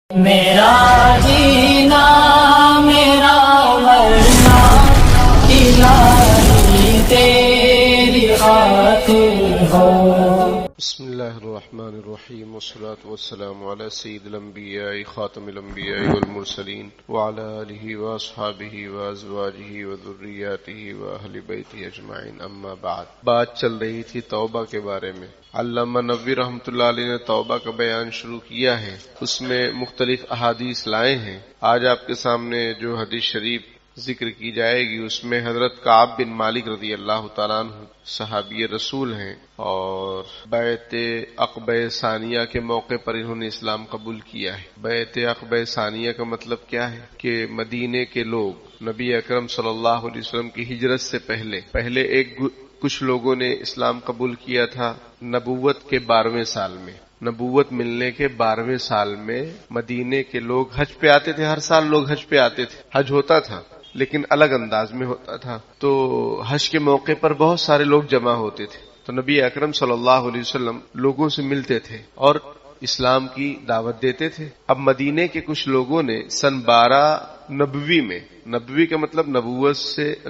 میرا جینا میرا مرنا الہی تیری خاطر ہو۔ بسم اللہ الرحمن الرحیم والصلاة والسلام علی سید الانبیاء خاتم الانبیاء والمرسلین وعلی آلہ واصحابہ وازواجہ وذریاتہ واہل بیتہ اجمعین، اما بعد۔ بات چل رہی تھی توبہ کے بارے میں۔ علامہ نووی رحمۃ اللہ علیہ نے توبہ کا بیان شروع کیا ہے، اس میں مختلف احادیث لائے ہیں۔ آج آپ کے سامنے جو حدیث شریف ذکر کی جائے گی اس میں حضرت کعب بن مالک رضی اللہ تعالیٰ عنہ صحابی رسول ہیں، اور بیعت عقبہ ثانیہ کے موقع پر انہوں نے اسلام قبول کیا ہے۔ بیعت عقبہ ثانیہ کا مطلب کیا ہے کہ مدینے کے لوگ نبی اکرم صلی اللہ علیہ وسلم کی ہجرت سے پہلے کچھ لوگوں نے اسلام قبول کیا تھا نبوت کے 12ویں سال میں۔ نبوت ملنے کے 12ویں سال میں مدینے کے لوگ حج پہ آتے تھے، ہر سال لوگ حج پہ آتے تھے، حج ہوتا تھا لیکن الگ انداز میں ہوتا تھا۔ تو حج کے موقع پر بہت سارے لوگ جمع ہوتے تھے، تو نبی اکرم صلی اللہ علیہ وسلم لوگوں سے ملتے تھے اور اسلام کی دعوت دیتے تھے۔ اب مدینے کے کچھ لوگوں نے سن 12 نبوی میں، نبوی کا مطلب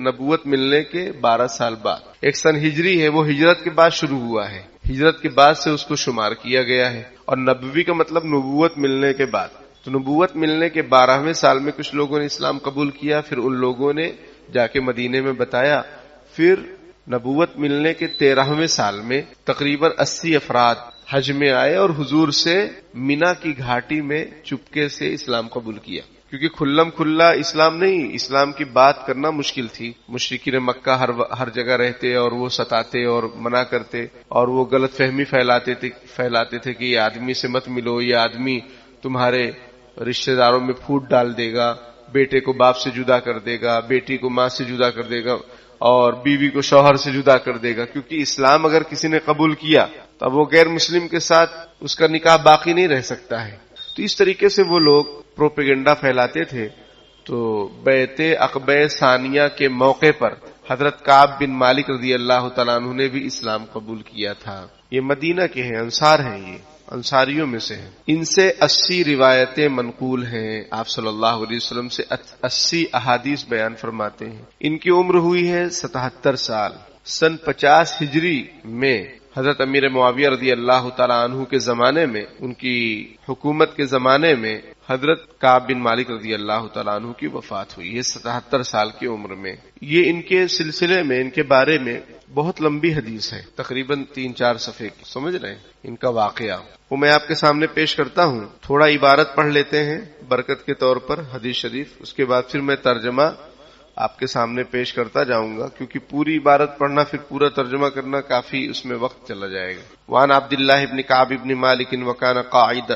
نبوت ملنے کے 12 سال بعد، ایک سن ہجری ہے، وہ ہجرت کے بعد شروع ہوا ہے، ہجرت کے بعد سے اس کو شمار کیا گیا ہے، اور نبوی کا مطلب نبوت ملنے کے بعد۔ تو نبوت ملنے کے 12ویں سال میں کچھ لوگوں نے اسلام قبول کیا، پھر ان لوگوں نے جا کے مدینے میں بتایا۔ پھر نبوت ملنے کے 13ویں سال میں تقریباً 80 افراد حج میں آئے اور حضور سے مینا کی گھاٹی میں چپکے سے اسلام قبول کیا، کیونکہ کھلم کھلا اسلام نہیں، اسلام کی بات کرنا مشکل تھی۔ مشرکین مکہ ہر جگہ رہتے اور وہ ستاتے اور منع کرتے، اور وہ غلط فہمی پھیلاتے تھے کہ یہ آدمی سے مت ملو، یہ آدمی تمہارے رشتہ داروں میں پھوٹ ڈال دے گا، بیٹے کو باپ سے جدا کر دے گا، بیٹی کو ماں سے جدا کر دے گا، اور بیوی کو شوہر سے جدا کر دے گا، کیونکہ اسلام اگر کسی نے قبول کیا تو اب وہ غیر مسلم کے ساتھ اس کا نکاح باقی نہیں رہ سکتا ہے۔ تو اس طریقے سے وہ لوگ پروپیگنڈا پھیلاتے تھے۔ تو بیعت عقبہ ثانیہ کے موقع پر حضرت کعب بن مالک رضی اللہ تعالیٰ عنہ نے بھی اسلام قبول کیا تھا۔ یہ مدینہ کے ہیں، انصار ہیں، یہ انصاریوں میں سے ہیں۔ ان سے 80 روایتیں منقول ہیں، آپ صلی اللہ علیہ وسلم سے 80 احادیث بیان فرماتے ہیں۔ ان کی عمر ہوئی ہے 77 سال۔ سن 50 ہجری میں حضرت امیر معاویہ رضی اللہ تعالیٰ عنہ کے زمانے میں، ان کی حکومت کے زمانے میں حضرت کعب بن مالک رضی اللہ تعالیٰ عنہ کی وفات ہوئی ہے 77 سال کی عمر میں۔ یہ ان کے سلسلے میں، ان کے بارے میں بہت لمبی حدیث ہے، تقریباً 3-4 صفحے کی، سمجھ رہے ہیں ان کا واقعہ، وہ میں آپ کے سامنے پیش کرتا ہوں۔ تھوڑا عبارت پڑھ لیتے ہیں برکت کے طور پر حدیث شریف، اس کے بعد پھر میں ترجمہ آپ کے سامنے پیش کرتا جاؤں گا، کیونکہ پوری عبارت پڑھنا پھر پورا ترجمہ کرنا کافی اس میں وقت چلا جائے گا۔ وعن عبداللہ ابن کعب ابن مالک وکان قائد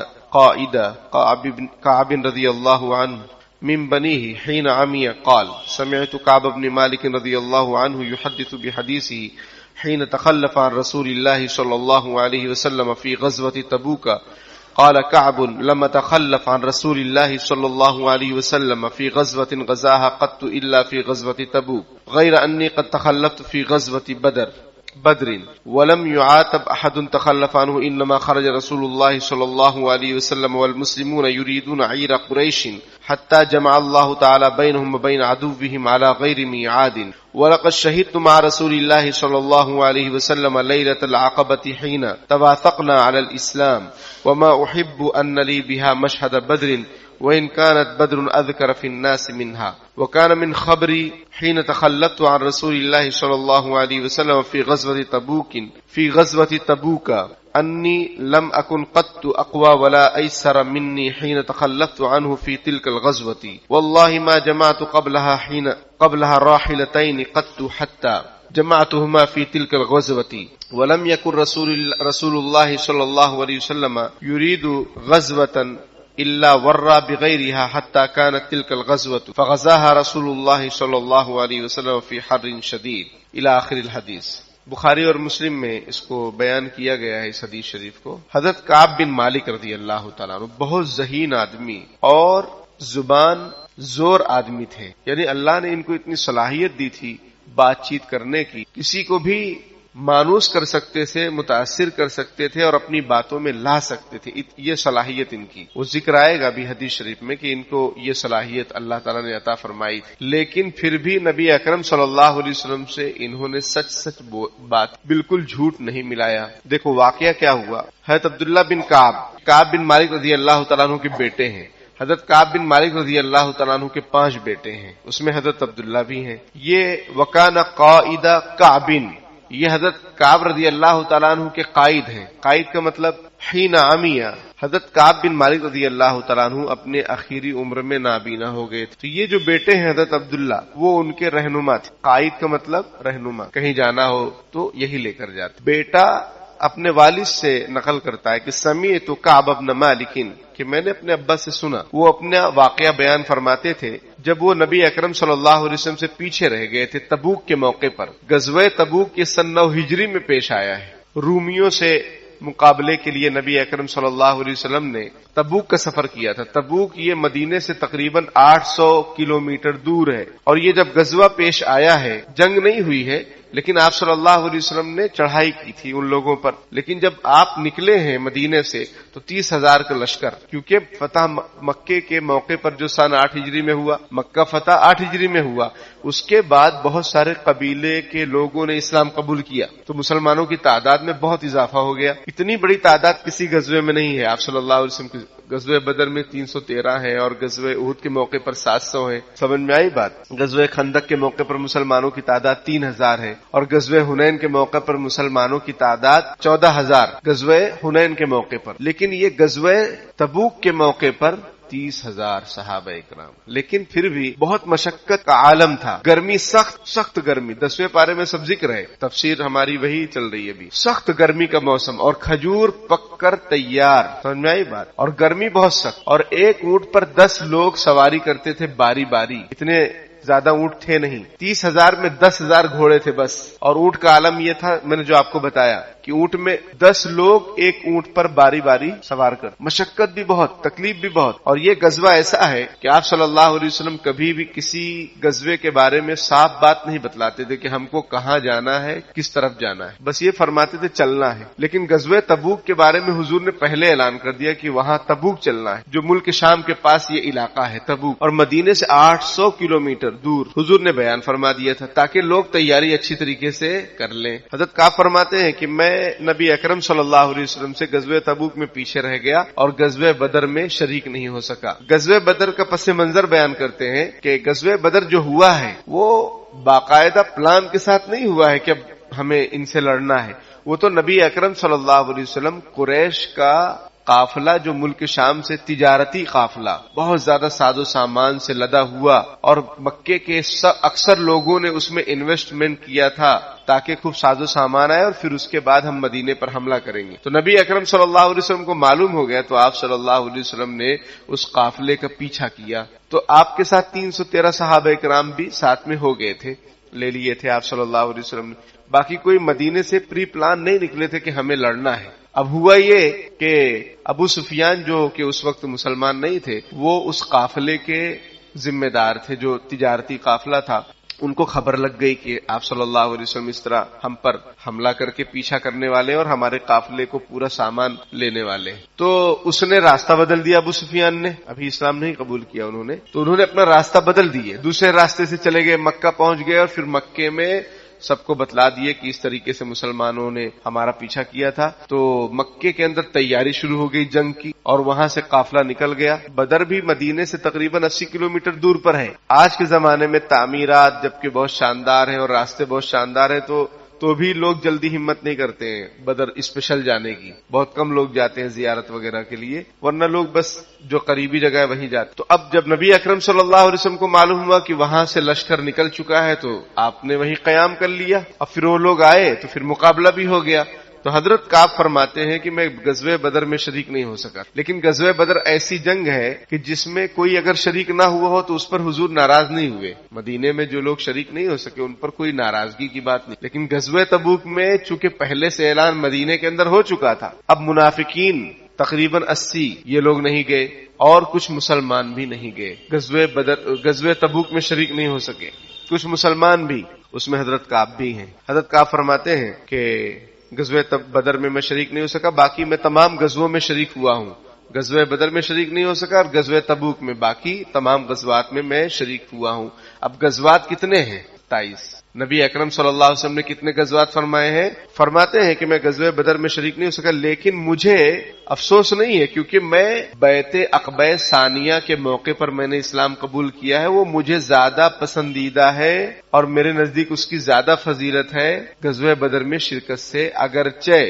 کعب رضی اللہ عنہ من بنيه حين عمي قال سمعت كعب بن مالك رضي الله عنه يحدث بحديثه حين تخلف عن رسول الله صلى الله عليه وسلم في غزوة تبوك قال كعب لم تخلف عن رسول الله صلى الله عليه وسلم في غزوة غزاها قط إلا في غزوة تبوك غير أني قد تخلفت في غزوة بدر ولم يعاتب أحد تخلف عنه إنما خرج رسول الله صلى الله عليه وسلم والمسلمون يريدون عير قريش حتى جمع الله تعالى بينهم وبين عدوهم على غير ميعاد ولقد شهدت مع رسول الله صلى الله عليه وسلم ليلة العقبة حين تواثقنا على الإسلام وما أحب أن لي بها مشهد بدر وإن كانت بدر أذكر في الناس منها وكان من خبري حين تخلفت عن رسول الله صلى الله عليه وسلم في غزوة تبوك أني لم أكن قط أقوى ولا أيسر مني حين تخلفت عنه في تلك الغزوة والله ما جمعت قبلها راحلتين قط حتى جمعتهما في تلك الغزوة ولم يكن رسول الله صلى الله عليه وسلم يريد غزوة إلا ورّا بغيرها حتى كانت تلك الغزوة فغزاها رسول الله صلى الله عليه وسلم في حر شديد إلى آخر الحديث۔ بخاری اور مسلم میں اس کو بیان کیا گیا ہے اس حدیث شریف کو۔ حضرت کعب بن مالک رضی اللہ تعالیٰ عنہ بہت ذہین آدمی اور زبان زور آدمی تھے، یعنی اللہ نے ان کو اتنی صلاحیت دی تھی بات چیت کرنے کی، کسی کو بھی مانوس کر سکتے تھے، متاثر کر سکتے تھے اور اپنی باتوں میں لا سکتے تھے. یہ صلاحیت ان کی، وہ ذکر آئے گا بھی حدیث شریف میں کہ ان کو یہ صلاحیت اللہ تعالیٰ نے عطا فرمائی تھی. لیکن پھر بھی نبی اکرم صلی اللہ علیہ وسلم سے انہوں نے سچ بات، بالکل جھوٹ نہیں ملایا. دیکھو واقعہ کیا ہوا. حضرت عبداللہ بن کعب بن مالک رضی اللہ تعالیٰ عنہ کے بیٹے ہیں. حضرت کعب بن مالک رضی اللہ تعالیٰ عنہ کے 5 بیٹے ہیں، اس میں حضرت عبداللہ بھی ہیں. یہ وکان قائد کعب، یہ حضرت کعب رضی اللہ تعالیٰ عنہ کے قائد ہیں. قائد کا مطلب حین عمیہ. حضرت کعب بن مالک رضی اللہ تعالیٰ عنہ اپنے آخری عمر میں نابینا ہو گئے تھے. تو یہ جو بیٹے ہیں حضرت عبداللہ، وہ ان کے رہنما تھے. قائد کا مطلب رہنما، کہیں جانا ہو تو یہی لے کر جاتے. بیٹا اپنے والد سے نقل کرتا ہے کہ سمیعت کعب بن مالک، کہ میں نے اپنے ابا سے سنا. وہ اپنا واقعہ بیان فرماتے تھے جب وہ نبی اکرم صلی اللہ علیہ وسلم سے پیچھے رہ گئے تھے تبوک کے موقع پر. غزوہ تبوک کے سن 9 ہجری میں پیش آیا ہے. رومیوں سے مقابلے کے لیے نبی اکرم صلی اللہ علیہ وسلم نے تبوک کا سفر کیا تھا. تبوک یہ مدینے سے تقریباً 800 کلومیٹر دور ہے. اور یہ جب غزوہ پیش آیا ہے، جنگ نہیں ہوئی ہے، لیکن آپ صلی اللہ علیہ وسلم نے چڑھائی کی تھی ان لوگوں پر. لیکن جب آپ نکلے ہیں مدینے سے تو 30,000 کا لشکر، کیونکہ فتح مکے کے موقع پر جو سن 8 ہجری میں ہوا، مکہ فتح 8 ہجری میں ہوا، اس کے بعد بہت سارے قبیلے کے لوگوں نے اسلام قبول کیا تو مسلمانوں کی تعداد میں بہت اضافہ ہو گیا. اتنی بڑی تعداد کسی غزوے میں نہیں ہے. آپ صلی اللہ علیہ وسلم کی غزوہ بدر میں 313 ہے اور غزوہ احد کے موقع پر 700 ہے. سمجھ میں آئی بات. غزوہ خندق کے موقع پر مسلمانوں کی تعداد 3000 ہے اور غزوہ حنین کے موقع پر مسلمانوں کی تعداد 14000 غزوہ حنین کے موقع پر. لیکن یہ غزوہ تبوک کے موقع پر 30,000 صحابہ اکرام. لیکن پھر بھی بہت مشقت کا عالم تھا. گرمی، سخت گرمی. 10ویں پارے میں سب ذکر ہے، تفسیر ہماری وہی چل رہی ہے ابھی. سخت گرمی کا موسم اور کھجور پک کر تیار. سمجھ میں آئی بات. اور گرمی بہت سخت. اور ایک اونٹ پر 10 لوگ سواری کرتے تھے باری باری. اتنے زیادہ اونٹ تھے نہیں. 30,000 میں 10,000 گھوڑے تھے بس. اور اونٹ کا عالم یہ تھا، میں نے جو آپ کو بتایا کہ اونٹ میں 10 لوگ ایک اونٹ پر باری باری سوار کر. مشقت بھی بہت، تکلیف بھی بہت. اور یہ غزوہ ایسا ہے کہ آپ صلی اللہ علیہ وسلم کبھی بھی کسی غزوے کے بارے میں صاف بات نہیں بتلاتے تھے کہ ہم کو کہاں جانا ہے، کس طرف جانا ہے. بس یہ فرماتے تھے چلنا ہے. لیکن غزوہ تبوک کے بارے میں حضور نے پہلے اعلان کر دیا کہ وہاں تبوک چلنا ہے، جو ملک شام کے پاس یہ علاقہ ہے تبوک، اور مدینے سے 800 کلومیٹر دور. حضور نے بیان فرما دیا تھا تاکہ لوگ تیاری اچھی طریقے سے کر لیں. حضرت کعب فرماتے ہیں کہ میں نبی اکرم صلی اللہ علیہ وسلم سے غزوہ تبوک میں پیچھے رہ گیا اور غزوہ بدر میں شریک نہیں ہو سکا. غزوہ بدر کا پس منظر بیان کرتے ہیں کہ غزوہ بدر جو ہوا ہے وہ باقاعدہ پلان کے ساتھ نہیں ہوا ہے کہ اب ہمیں ان سے لڑنا ہے. وہ تو نبی اکرم صلی اللہ علیہ وسلم قریش کا قافلہ جو ملک شام سے تجارتی قافلہ بہت زیادہ ساز و سامان سے لدا ہوا اور مکے کے اکثر لوگوں نے اس میں انویسٹمنٹ کیا تھا تاکہ خوب ساز و سامان آئے اور پھر اس کے بعد ہم مدینے پر حملہ کریں گے. تو نبی اکرم صلی اللہ علیہ وسلم کو معلوم ہو گیا تو آپ صلی اللہ علیہ وسلم نے اس قافلے کا پیچھا کیا. تو آپ کے ساتھ 313 صحابہ کرام بھی ساتھ میں ہو گئے تھے، لے لیے تھے آپ صلی اللہ علیہ وسلم نے. باقی کوئی مدینے سے پری پلان نہیں نکلے تھے کہ ہمیں لڑنا ہے. اب ہوا یہ کہ ابو سفیان جو کہ اس وقت مسلمان نہیں تھے، وہ اس قافلے کے ذمہ دار تھے جو تجارتی قافلہ تھا. ان کو خبر لگ گئی کہ آپ صلی اللہ علیہ وسلم اس طرح ہم پر حملہ کر کے پیچھا کرنے والے اور ہمارے قافلے کو پورا سامان لینے والے. تو اس نے راستہ بدل دیا. ابو سفیان نے ابھی اسلام نہیں قبول کیا انہوں نے، تو انہوں نے اپنا راستہ بدل دیے، دوسرے راستے سے چلے گئے، مکہ پہنچ گئے اور پھر مکے میں سب کو بتلا دیے کہ اس طریقے سے مسلمانوں نے ہمارا پیچھا کیا تھا. تو مکے کے اندر تیاری شروع ہو گئی جنگ کی اور وہاں سے قافلہ نکل گیا. بدر بھی مدینے سے تقریباً 80 کلومیٹر دور پر ہے. آج کے زمانے میں تعمیرات جبکہ بہت شاندار ہیں اور راستے بہت شاندار ہیں تو بھی لوگ جلدی ہمت نہیں کرتے ہیں بدر اسپیشل جانے کی. بہت کم لوگ جاتے ہیں زیارت وغیرہ کے لیے، ورنہ لوگ بس جو قریبی جگہ ہے وہیں جاتے. تو اب جب نبی اکرم صلی اللہ علیہ وسلم کو معلوم ہوا کہ وہاں سے لشکر نکل چکا ہے تو آپ نے وہیں قیام کر لیا. اب پھر وہ لوگ آئے تو پھر مقابلہ بھی ہو گیا. تو حضرت کعب فرماتے ہیں کہ میں غزوہ بدر میں شریک نہیں ہو سکا. لیکن غزوہ بدر ایسی جنگ ہے کہ جس میں کوئی اگر شریک نہ ہوا ہو تو اس پر حضور ناراض نہیں ہوئے. مدینے میں جو لوگ شریک نہیں ہو سکے ان پر کوئی ناراضگی کی بات نہیں. لیکن غزوہ تبوک میں چونکہ پہلے سے اعلان مدینے کے اندر ہو چکا تھا، اب منافقین تقریباً 80 یہ لوگ نہیں گئے اور کچھ مسلمان بھی نہیں گئے. غزوہ تبوک میں شریک نہیں ہو سکے کچھ مسلمان بھی. اس میں حضرت کعب بھی ہیں۔ حضرت کعب فرماتے ہیں کہ غزوہ بدر میں میں شریک نہیں ہو سکا، باقی میں تمام غزووں میں شریک ہوا ہوں۔ غزوہ بدر میں شریک نہیں ہو سکا اور غزوہ تبوک میں، باقی تمام غزوات میں شریک ہوا ہوں۔ اب غزوات کتنے ہیں؟ 27۔ نبی اکرم صلی اللہ علیہ وسلم نے کتنے غزوات فرمائے ہیں؟ فرماتے ہیں کہ میں غزوہ بدر میں شریک نہیں ہو سکا، لیکن مجھے افسوس نہیں ہے، کیونکہ میں بیعت عقبہ ثانیہ کے موقع پر میں نے اسلام قبول کیا ہے، وہ مجھے زیادہ پسندیدہ ہے اور میرے نزدیک اس کی زیادہ فضیلت ہے غزوہ بدر میں شرکت سے، اگرچہ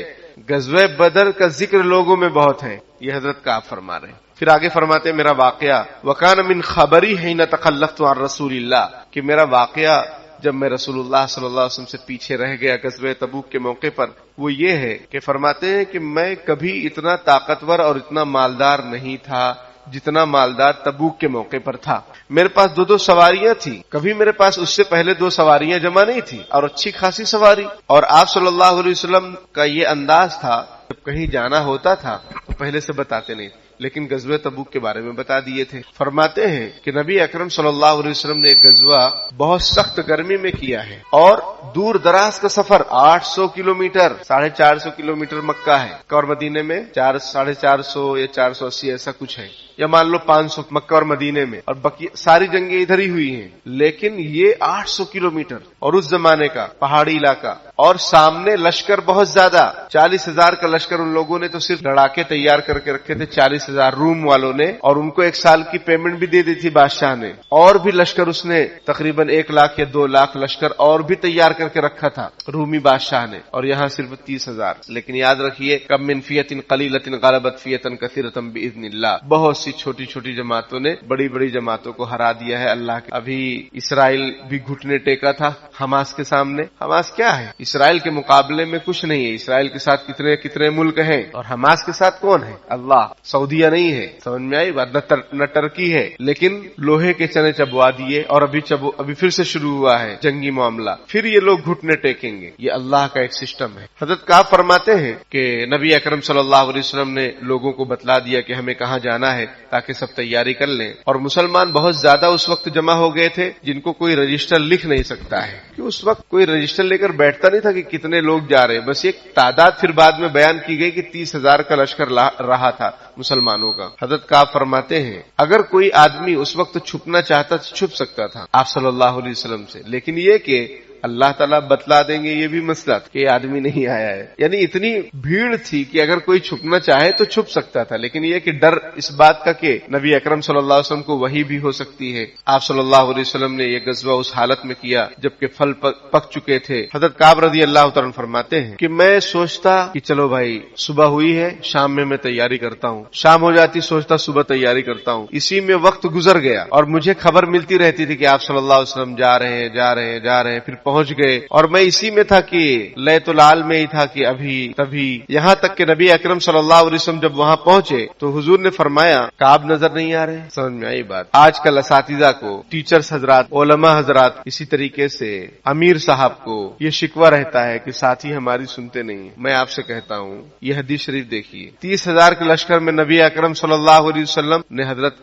غزوہ بدر کا ذکر لوگوں میں بہت ہے۔ یہ حضرت کعب فرما رہے ہیں۔ پھر آگے فرماتے ہیں میرا واقعہ وَكَانَ مِنْ خَبَرِي حِينَ تَخَلَّفْتُ عَنْ رَسُولِ اللَّهِ، کہ میرا واقعہ جب میں رسول اللہ صلی اللہ علیہ وسلم سے پیچھے رہ گیا غزوہ تبوک کے موقع پر، وہ یہ ہے کہ فرماتے ہیں کہ میں کبھی اتنا طاقتور اور اتنا مالدار نہیں تھا جتنا مالدار تبوک کے موقع پر تھا۔ میرے پاس دو سواریاں تھیں، کبھی میرے پاس اس سے پہلے 2 سواریاں جمع نہیں تھی، اور اچھی خاصی سواری، اور آپ صلی اللہ علیہ وسلم کا یہ انداز تھا جب کہیں جانا ہوتا تھا تو پہلے سے بتاتے نہیں، لیکن غزوہ تبوک کے بارے میں بتا دیے تھے۔ فرماتے ہیں کہ نبی اکرم صلی اللہ علیہ وسلم نے ایک غزوہ بہت سخت گرمی میں کیا ہے، اور دور دراز کا سفر 800 کلومیٹر، 450 کلومیٹر مکہ ہے، اور مدینے میں 450 یا 480 ایسا کچھ ہے، یا مان لو 500 مکہ اور مدینے میں، اور باقی ساری جنگیں ادھر ہی ہوئی ہیں، لیکن یہ 800 کلومیٹر اور اس زمانے کا پہاڑی علاقہ، اور سامنے لشکر بہت زیادہ، 40,000 کا لشکر ان لوگوں نے تو صرف لڑاکے تیار کر کے رکھے تھے 40,000 روم والوں نے، اور ان کو 1 سال کی پیمنٹ بھی دے دی تھی بادشاہ نے، اور بھی لشکر اس نے تقریباً 1 لاکھ یا 2 لاکھ لشکر اور بھی تیار کر کے رکھا تھا رومی بادشاہ نے، اور یہاں صرف 30,000۔ لیکن یاد رکھیے کم من فیۃ قلیلۃ غلبت فیۃ کثیرۃ باذن اللہ، بہت سی چھوٹی چھوٹی جماعتوں نے بڑی بڑی جماعتوں کو ہرا دیا ہے اللہ کے۔ ابھی اسرائیل بھی گھٹنے ٹیکا تھا حماس کے سامنے۔ حماس کیا ہے؟ اسرائیل کے مقابلے میں کچھ نہیں ہے۔ اسرائیل کے ساتھ کتنے کتنے ملک ہیں، اور حماس کے ساتھ کون ہے؟ اللہ۔ سعودیہ نہیں ہے، سمجھ میں آئی بات؟ نہ ٹرکی ہے، لیکن لوہے کے چنے چبوا دیے، اور ابھی پھر سے شروع ہوا ہے جنگی معاملہ، پھر یہ لوگ گھٹنے ٹیکیں گے۔ یہ اللہ کا ایک سسٹم ہے۔ حضرت کعب فرماتے ہیں کہ نبی اکرم صلی اللہ علیہ وسلم نے لوگوں کو بتلا دیا کہ ہمیں کہاں جانا ہے تاکہ سب تیاری کر لیں، اور مسلمان بہت زیادہ اس وقت جمع ہو گئے تھے جن کو کوئی رجسٹر لکھ نہیں سکتا ہے، کہ اس وقت کوئی رجسٹر لے کر بیٹھتا نہیں تھا کہ کتنے لوگ جا رہے ہیں، بس ایک تعداد پھر بعد میں بیان کی گئی کہ 30,000 کا لشکر رہا تھا مسلمانوں کا۔ حضرت کعب فرماتے ہیں اگر کوئی آدمی اس وقت چھپنا چاہتا تو چھپ سکتا تھا آپ صلی اللہ علیہ وسلم سے، لیکن یہ کہ اللہ تعالیٰ بتلا دیں گے یہ بھی مسئلہ کہ یہ آدمی نہیں آیا ہے، یعنی اتنی بھیڑ تھی کہ اگر کوئی چھپنا چاہے تو چھپ سکتا تھا، لیکن یہ کہ ڈر اس بات کا کہ نبی اکرم صلی اللہ علیہ وسلم کو وحی بھی ہو سکتی ہے۔ آپ صلی اللہ علیہ وسلم نے یہ غزوہ اس حالت میں کیا جبکہ پھل پک چکے تھے۔ حضرت کعب رضی اللہ تعالیٰ فرماتے ہیں کہ میں سوچتا کہ چلو بھائی صبح ہوئی ہے، شام میں تیاری کرتا ہوں، شام ہو جاتی سوچتا صبح تیاری کرتا ہوں، اسی میں وقت گزر گیا، اور مجھے خبر ملتی رہتی تھی کہ آپ صلی اللہ علیہ وسلم جا رہے ہیں، پھر پہنچ گئے، اور میں اسی میں تھا کہ لیت العال میں ہی تھا کہ ابھی تبھی، یہاں تک کہ نبی اکرم صلی اللہ علیہ وسلم جب وہاں پہنچے تو حضور نے فرمایا کعب نظر نہیں آ رہے۔ سمجھ میں آئی بات؟ آج کل اساتذہ کو، ٹیچرز حضرات، علماء حضرات، اسی طریقے سے امیر صاحب کو یہ شکوہ رہتا ہے کہ ساتھی ہماری سنتے نہیں۔ میں آپ سے کہتا ہوں یہ حدیث شریف دیکھیے، 30,000 کے لشکر میں نبی اکرم صلی اللہ علیہ وسلم نے حضرت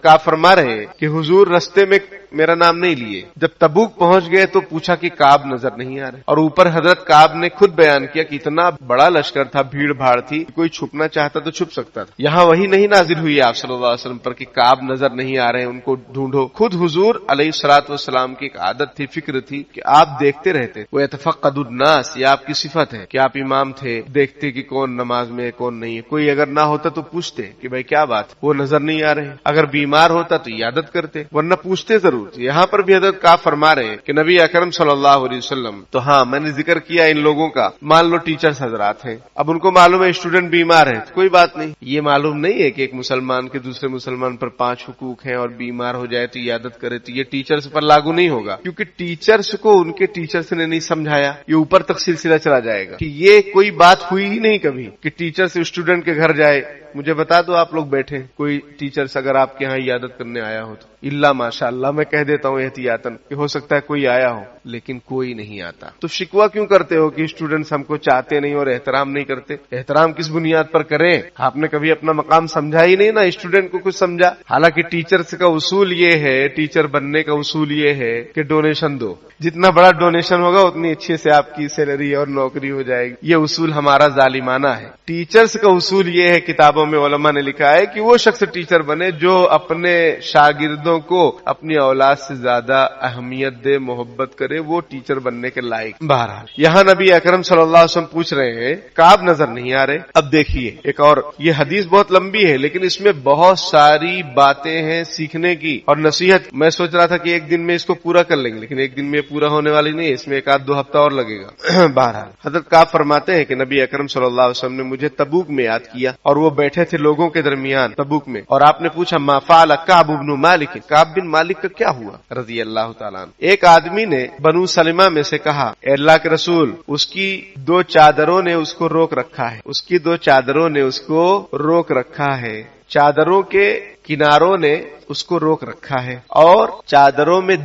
کعب فرما رہے ہیں کہ حضور رستے میں میرا نام نہیں لیے، جب تبوک پہنچ گئے تو پوچھا کہ کعب نظر نہیں آ رہے، اور اوپر حضرت کعب نے خود بیان کیا کہ اتنا بڑا لشکر تھا، بھیڑ بھاڑ تھی، کوئی چھپنا چاہتا تو چھپ سکتا تھا۔ یہاں وہی نہیں نازل ہوئی آپ صلی اللہ علیہ وسلم پر کہ کعب نظر نہیں آ رہے، ان کو ڈھونڈو۔ خود حضور علیہ الصلوۃ والسلام کی ایک عادت تھی، فکر تھی کہ آپ دیکھتے رہتے، وہ یتفقد الناس، یہ آپ کی صفت ہے کہ آپ امام تھے، دیکھتے کہ کون نماز میں ہے کون نہیں ہے، کوئی اگر نہ ہوتا تو پوچھتے کہ بھائی کیا بات، وہ نظر نہیں آ رہے، اگر بیمار ہوتا تو عیادت کرتے، ورنہ پوچھتے ضرور۔ یہاں پر بھی حضرت کعب فرما رہے ہیں کہ نبی اکرم صلی اللہ علیہ وسلم، تو ہاں میں نے ذکر کیا ان لوگوں کا، مان لو ٹیچرز حضرات ہیں، اب ان کو معلوم ہے اسٹوڈنٹ بیمار ہے تو کوئی بات نہیں، یہ معلوم نہیں ہے کہ ایک مسلمان کے دوسرے مسلمان پر 5 حقوق ہیں، اور بیمار ہو جائے تو عیادت کرے، تو یہ ٹیچرز پر لاگو نہیں ہوگا، کیونکہ ٹیچرز کو ان کے ٹیچرز نے نہیں سمجھایا، یہ اوپر تک سلسلہ چلا جائے گا کہ یہ کوئی بات ہوئی ہی نہیں کبھی کہ ٹیچر سے اسٹوڈنٹ کے گھر جائے۔ مجھے بتا دو آپ لوگ بیٹھے کوئی ٹیچرز اگر آپ کے ہاں عیادت کرنے آیا ہو تو، اللہ ماشاء اللہ میں کہہ دیتا ہوں احتیاطاً کہ ہو سکتا ہے کوئی آیا ہو، لیکن کوئی نہیں آتا، تو شکوہ کیوں کرتے ہو کہ اسٹوڈنٹس ہم کو چاہتے نہیں اور احترام نہیں کرتے؟ احترام کس بنیاد پر کریں؟ آپ نے کبھی اپنا مقام سمجھا ہی نہیں نا، اسٹوڈنٹ کو کچھ سمجھا؟ حالانکہ ٹیچرز کا اصول یہ ہے، ٹیچر بننے کا اصول یہ ہے کہ ڈونیشن دو، جتنا بڑا ڈونیشن ہوگا اتنی اچھے سے آپ کی سیلری اور نوکری ہو جائے گی۔ یہ اصول ہمارا ظالمانہ ہے۔ ٹیچرز کا اصول یہ ہے، کتابوں میں علماء نے لکھا ہے کہ وہ شخص ٹیچر بنے جو اپنے شاگردوں کو اپنی اولاد سے زیادہ اہمیت دے، محبت کرے، وہ ٹیچر بننے کے لائق۔ بہرحال یہاں نبی اکرم صلی اللہ علیہ وسلم پوچھ رہے ہیں، کعب نظر نہیں آ رہے۔ اب دیکھیے ایک اور، یہ حدیث بہت لمبی ہے لیکن اس میں بہت ساری باتیں ہیں سیکھنے کی اور نصیحت۔ میں سوچ رہا تھا کہ ایک دن میں اس کو پورا کر لیں گے، لیکن ایک دن میں پورا ہونے والی نہیں ہے، اس میں ایک آدھ 2 ہفتہ اور لگے گا۔ بہرحال حضرت کعب فرماتے ہیں کہ نبی اکرم صلی اللہ علیہ وسلم نے مجھے تبوک میں یاد کیا اور وہ بیٹھے تھے لوگوں کے درمیان تبوک میں، اور آپ نے پوچھا ما فعل کعب بن مالک، کعب بن مالک کا کیا ہوا رضی اللہ تعالیٰ عنہ۔ ایک آدمی نے بنو سلمہ میں سے کہا، اے اللہ کے رسول، اس کی 2 چادروں نے اس کو روک رکھا ہے، اس کی 2 چادروں نے اس کو روک رکھا ہے، چادروں کے کناروں نے اس کو روک رکھا ہے، اور چادروں میں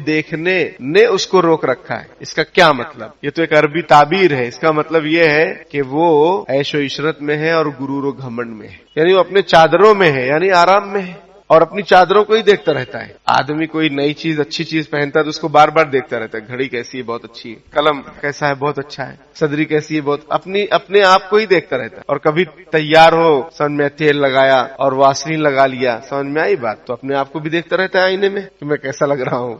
دیکھنے نے اس کو روک رکھا ہے۔ اس کا کیا مطلب؟ یہ تو ایک عربی تعبیر ہے، اس کا مطلب یہ ہے کہ وہ عیش و عشرت میں ہے اور غرور و گھمنڈ میں ہے، یعنی وہ اپنے چادروں میں ہے، یعنی آرام میں ہے اور اپنی چادروں کو ہی دیکھتا رہتا ہے۔ آدمی کوئی نئی چیز اچھی چیز پہنتا ہے تو اس کو بار بار دیکھتا رہتا ہے، گھڑی کیسی ہے بہت اچھی ہے، قلم کیسا ہے بہت اچھا ہے، صدری کیسی ہے بہت، اپنے آپ کو ہی دیکھتا رہتا ہے۔ اور کبھی تیار ہو، سمجھ میں تیل لگایا اور واسلین لگا لیا، سمجھ میں آئی بات، تو اپنے آپ کو بھی دیکھتا رہتا ہے آئینے میں کہ میں کیسا لگ رہا ہوں۔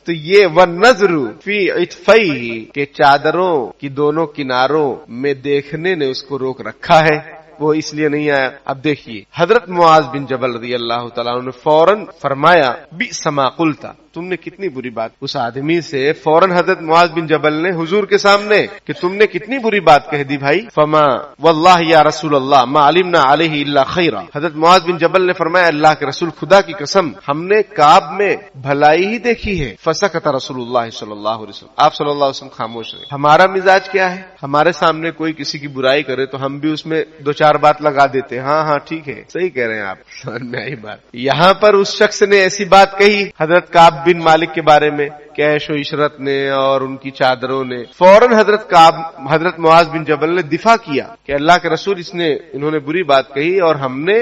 تو یہ وَالنَّظْرُ فِي عِطْفَيْهِ کہ چادروں کی دونوں کناروں میں دیکھنے نے اس کو روک رکھا ہے، وہ اس لیے نہیں آیا۔ اب دیکھیے حضرت معاذ بن جبل رضی اللہ تعالیٰ عنہ نے فوراً فرمایا، بئس ما قلت، تم نے کتنی بری بات، اس آدمی سے فوراً حضرت معاذ بن جبل نے حضور کے سامنے کہ تم نے کتنی بری بات کہہ دی بھائی۔ فما واللہ یا رسول اللہ ما علمنا علیہ الا خیرا، حضرت معاذ بن جبل نے فرمایا، اللہ کے رسول خدا کی قسم ہم نے کعب میں بھلائی ہی دیکھی ہے۔ فسکت رسول اللہ صلی اللہ علیہ وسلم، آپ صلی اللہ علیہ وسلم خاموش رہے۔ ہمارا مزاج کیا ہے، ہمارے سامنے کوئی کسی کی برائی کرے تو ہم بھی اس میں 2-4 بات لگا دیتے، ہاں ٹھیک ہے، صحیح کہہ رہے ہیں آپ، سمجھ میں آئی بات۔ یہاں پر اس شخص نے ایسی بات کہی حضرت کعب بن مالک کے بارے میں کہ عیش و عشرت نے اور ان کی چادروں نے، فوراً حضرت معاذ بن جبل نے دفاع کیا کہ اللہ کے رسول انہوں نے بری بات کہی اور ہم نے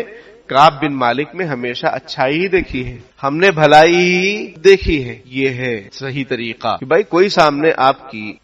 کعب بن مالک میں ہمیشہ اچھائی ہی دیکھی ہے، ہم نے بھلائی ہی دیکھی ہے۔ یہ ہے صحیح طریقہ کہ بھائی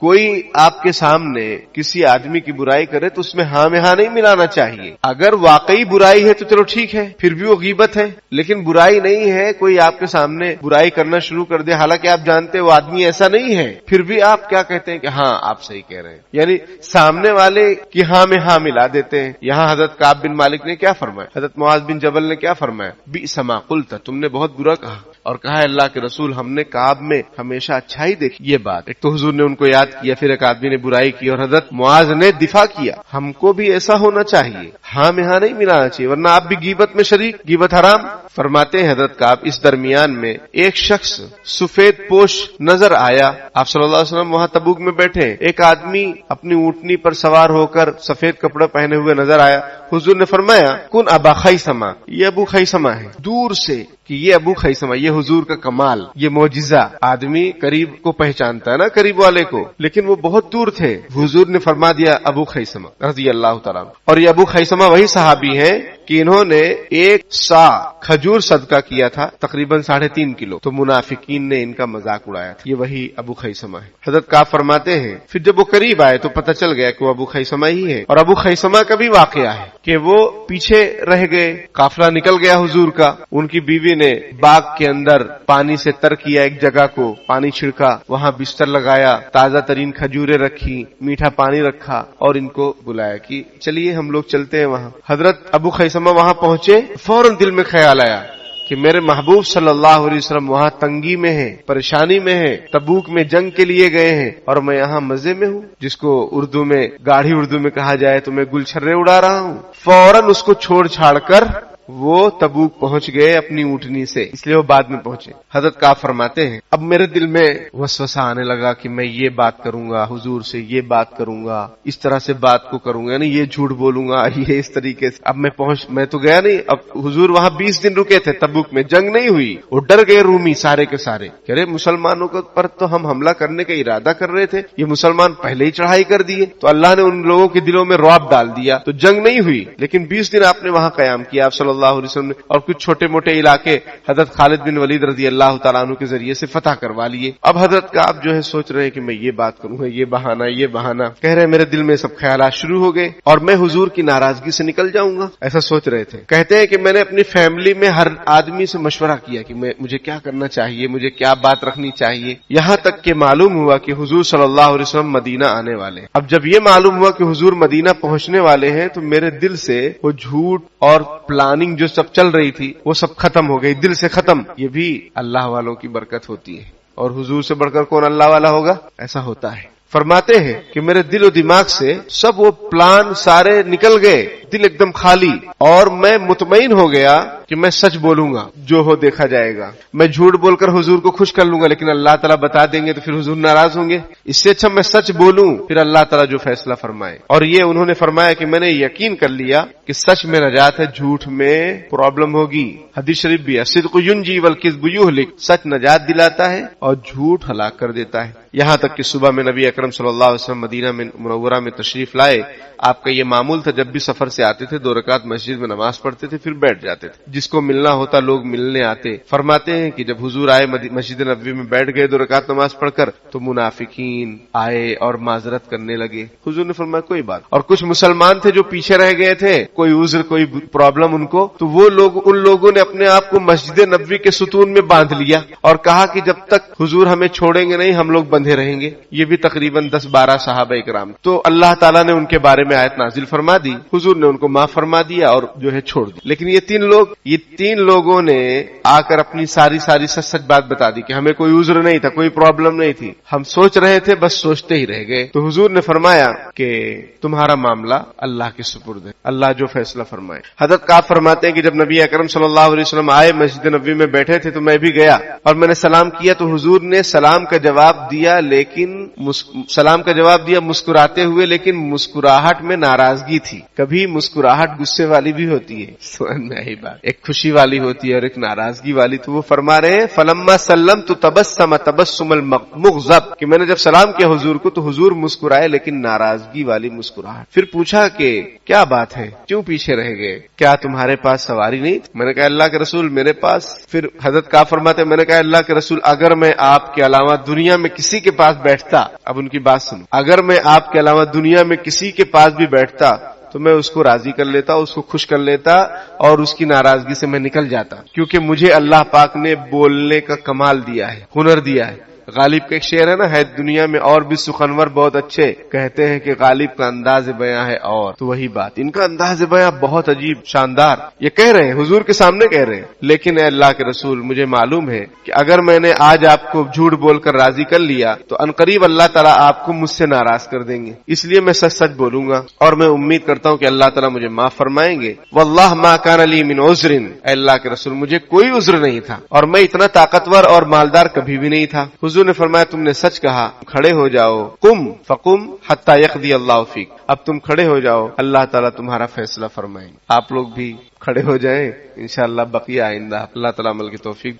کوئی آپ کے سامنے کسی آدمی کی برائی کرے تو اس میں ہاں میں ہاں نہیں ملانا چاہیے۔ اگر واقعی برائی ہے تو چلو ٹھیک ہے، پھر بھی وہ غیبت ہے، لیکن برائی نہیں ہے، کوئی آپ کے سامنے برائی کرنا شروع کر دے حالانکہ آپ جانتے وہ آدمی ایسا نہیں ہے، پھر بھی آپ کیا کہتے ہیں کہ ہاں آپ صحیح کہہ رہے ہیں، یعنی سامنے والے کی ہاں میں ہاں ملا دیتے ہیں۔ یہاں حضرت کعب بن مالک نے کیا فرمایا، حضرت معاذ بن جبل نے کیا فرمایا، بئس ما قلت، تم نے بہت برا کہا، اور کہا ہے اللہ کے رسول ہم نے کعب میں ہمیشہ اچھائی دیکھی۔ یہ بات ایک تو حضور نے ان کو یاد کیا، پھر ایک آدمی نے برائی کی اور حضرت معاذ نے دفاع کیا۔ ہم کو بھی ایسا ہونا چاہیے، ہاں میں ہاں نہیں ملانا چاہیے، ورنہ آپ بھی غیبت میں شریک، غیبت حرام۔ فرماتے ہیں حضرت کعب اس درمیان میں ایک شخص سفید پوش نظر آیا، آپ صلی اللہ علیہ وسلم وہاں تبوک میں بیٹھے، ایک آدمی اپنی اونٹنی پر سوار ہو کر سفید کپڑا پہنے ہوئے نظر آیا۔ حضور نے فرمایا کن ابا خیثمہ، یہ ابو خیثمہ ہے، دور سے کہ یہ ابو خیثمہ، یہ حضور کا کمال، یہ معجزہ۔ آدمی قریب کو پہچانتا ہے نا، قریب والے کو، لیکن وہ بہت دور تھے، حضور نے فرما دیا ابو خیثمہ رضی اللہ تعالیٰ۔ اور یہ ابو خیثمہ وہی صحابی ہیں کہ انہوں نے 1 سا کھجور صدقہ کیا تھا، تقریباً 3.5 کلو، تو منافقین نے ان کا مذاق اڑایا تھا۔ یہ وہی ابو خیثمہ ہے۔ حضرت کعب فرماتے ہیں پھر جب وہ قریب آئے تو پتہ چل گیا کہ وہ ابو خیثمہ ہی ہے، اور ابو خیثمہ کا بھی واقعہ ہے کہ وہ پیچھے رہ گئے، قافلہ نکل گیا حضور کا، ان کی بیوی نے باغ کے اندر پانی سے تر کیا، ایک جگہ کو پانی چھڑکا، وہاں بستر لگایا، تازہ ترین کھجوریں رکھی، میٹھا پانی رکھا اور ان کو بلایا کہ چلیے ہم لوگ چلتے ہیں وہاں۔ حضرت ابو خیثمہ وہاں پہنچے، فوراً دل میں خیال آیا کہ میرے محبوب صلی اللہ علیہ وسلم وہاں تنگی میں ہیں، پریشانی میں ہیں، تبوک میں جنگ کے لیے گئے ہیں اور میں یہاں مزے میں ہوں، جس کو اردو میں گاڑھی اردو میں کہا جائے تو میں گل چھرے اڑا رہا ہوں۔ فوراً اس کو چھوڑ چھاڑ کر وہ تبوک پہنچ گئے اپنی اونٹنی سے، اس لیے وہ بعد میں پہنچے۔ حضرت کعب فرماتے ہیں اب میرے دل میں وسوسہ آنے لگا کہ میں یہ بات کروں گا، حضور سے یہ بات کروں گا، اس طرح سے بات کو کروں گا، یعنی یہ جھوٹ بولوں گا، یہ اس طریقے سے۔ اب میں تو گیا نہیں، اب حضور وہاں 20 دن رکے تھے تبوک میں، جنگ نہیں ہوئی، وہ ڈر گئے رومی سارے کے سارے کہ ارے مسلمانوں پر تو ہم حملہ کرنے کا ارادہ کر رہے تھے، یہ مسلمان پہلے ہی چڑھائی کر دیے، تو اللہ نے ان لوگوں کے دلوں میں رعب ڈال دیا، تو جنگ نہیں ہوئی، لیکن 20 دن آپ نے وہاں قیام کیا آپ صلی اللہ علیہ وسلم نے، اور کچھ چھوٹے موٹے علاقے حضرت خالد بن ولید رضی اللہ تعالیٰ عنہ کے ذریعے سے فتح کروا لیے۔ اب حضرت کا آپ جو ہے سوچ رہے ہیں کہ میں یہ بات کروں گا، یہ بہانہ کہہ رہے ہیں، میرے دل میں سب خیالات شروع ہو گئے اور میں حضور کی ناراضگی سے نکل جاؤں گا، ایسا سوچ رہے تھے۔ کہتے ہیں کہ میں نے اپنی فیملی میں ہر آدمی سے مشورہ کیا کہ مجھے کیا کرنا چاہیے، مجھے کیا بات رکھنی چاہیے، یہاں تک کہ معلوم ہوا کہ حضور صلی اللہ علیہ وسلم مدینہ آنے والے ہیں۔ اب جب یہ معلوم ہوا کہ حضور مدینہ پہنچنے والے ہیں تو میرے دل سے وہ جھوٹ اور پلاننگ جو سب چل رہی تھی وہ سب ختم ہو گئی، دل سے ختم۔ یہ بھی اللہ والوں کی برکت ہوتی ہے، اور حضور سے بڑھ کر کون اللہ والا ہوگا؟ ایسا ہوتا ہے۔ فرماتے ہیں کہ میرے دل و دماغ سے سب وہ پلان سارے نکل گئے، دل ایک دم خالی، اور میں مطمئن ہو گیا کہ میں سچ بولوں گا، جو ہو دیکھا جائے گا۔ میں جھوٹ بول کر حضور کو خوش کر لوں گا، لیکن اللہ تعالیٰ بتا دیں گے تو پھر حضور ناراض ہوں گے، اس سے اچھا میں سچ بولوں، پھر اللہ تعالیٰ جو فیصلہ فرمائے۔ اور یہ انہوں نے فرمایا کہ میں نے یقین کر لیا کہ سچ میں نجات ہے، جھوٹ میں پرابلم ہوگی۔ حدیث شریف بھی ہے، صدق ینجی والکذب یہلک، سچ نجات دلاتا ہے اور جھوٹ ہلاک کر دیتا ہے۔ یہاں تک کہ صبح میں نبی اکرم صلی اللہ علیہ وسلم مدینہ منورہ میں تشریف لائے، آپ کا یہ معمول تھا جب بھی سفر سے آتے تھے 2 رکعت مسجد میں نماز پڑھتے تھے، پھر بیٹھ جاتے تھے، جس کو ملنا ہوتا لوگ ملنے آتے۔ فرماتے ہیں کہ جب حضور آئے مسجد نبوی میں بیٹھ گئے 2 رکعت نماز پڑھ کر، تو منافقین آئے اور معذرت کرنے لگے۔ حضور نے فرمایا کوئی بات، اور کچھ مسلمان تھے جو پیچھے رہ گئے تھے، کوئی عذر کوئی پرابلم ان کو، تو وہ لوگ ان لوگوں نے اپنے آپ کو مسجد نبوی کے ستون میں باندھ لیا اور کہا کہ جب تک حضور ہمیں چھوڑیں گے نہیں ہم لوگ بندھے رہیں گے۔ یہ بھی تقریباً 10-12 صحابہ اکرام۔ تو اللہ تعالیٰ نے ان کے بارے میں آیت نازل فرما دی، حضور نے ان کو معاف فرما دیا اور جو ہے چھوڑ دی۔ لیکن یہ تین لوگوں نے آ کر اپنی ساری سچ بات بتا دی کہ ہمیں کوئی عذر نہیں تھا، کوئی پرابلم نہیں تھی، ہم سوچ رہے تھے، بس سوچتے ہی رہ گئے۔ تو حضور نے فرمایا کہ تمہارا معاملہ اللہ کے سپرد ہے، اللہ جو فیصلہ فرمائے۔ حضرت کعب فرماتے ہیں کہ جب نبی اکرم صلی اللہ علیہ وسلم آئے مسجد نبوی میں بیٹھے تھے تو میں بھی گیا اور میں نے سلام کیا، تو حضور نے سلام کا جواب دیا مسکراتے ہوئے، لیکن مسکراہٹ میں ناراضگی تھی۔ کبھی مسکراہٹ غصے والی بھی ہوتی ہے، سمجھ میں آئی بات، ایک خوشی والی ہوتی ہے اور ایک ناراضگی والی۔ تو وہ فرما رہے ہیں فلما سلمت تبسم تبسم المغضب، کہ میں نے جب سلام کیا حضور کو تو حضور مسکرائے، لیکن ناراضگی والی مسکراہٹ۔ پھر پوچھا کہ کیا بات ہے، کیوں پیچھے رہ گئے، کیا تمہارے پاس سواری نہیں؟ میں نے کہا اللہ کے رسول میرے پاس۔ پھر حضرت کا فرماتے میں نے کہا اللہ کے رسول اگر میں آپ کے علاوہ دنیا میں کسی کے پاس بیٹھتا، اب ان کی بات سنو، اگر میں آپ کے علاوہ دنیا میں کسی کے پاس بھی بیٹھتا تو میں اس کو راضی کر لیتا، اس کو خوش کر لیتا اور اس کی ناراضگی سے میں نکل جاتا، کیونکہ مجھے اللہ پاک نے بولنے کا کمال دیا ہے، ہنر دیا ہے۔ غالب کا ایک شعر ہے نا، ہے دنیا میں اور بھی سخنور بہت اچھے، کہتے ہیں کہ غالب کا انداز بیاں ہے اور، تو وہی بات، ان کا انداز بیاں بہت عجیب شاندار، یہ کہہ رہے ہیں حضور کے سامنے کہہ رہے ہیں، لیکن اے اللہ کے رسول مجھے معلوم ہے کہ اگر میں نے آج آپ کو جھوٹ بول کر راضی کر لیا تو عنقریب اللہ تعالیٰ آپ کو مجھ سے ناراض کر دیں گے، اس لیے میں سچ بولوں گا اور میں امید کرتا ہوں کہ اللہ تعالیٰ مجھے معاف فرمائیں گے۔ واللہ ما کان لی من عذر، اے اللہ کے رسول مجھے کوئی عذر نہیں تھا اور میں اتنا طاقتور اور مالدار کبھی بھی نہیں تھا۔ حضور نے فرمایا تم نے سچ کہا، کھڑے ہو جاؤ، قم فقم حتی یقضی اللہ فیک، اب تم کھڑے ہو جاؤ، اللہ تعالیٰ تمہارا فیصلہ فرمائیں۔ آپ لوگ بھی کھڑے ہو جائیں، انشاءاللہ بقیہ آئندہ، اللہ تعالیٰ عمل کی توفیق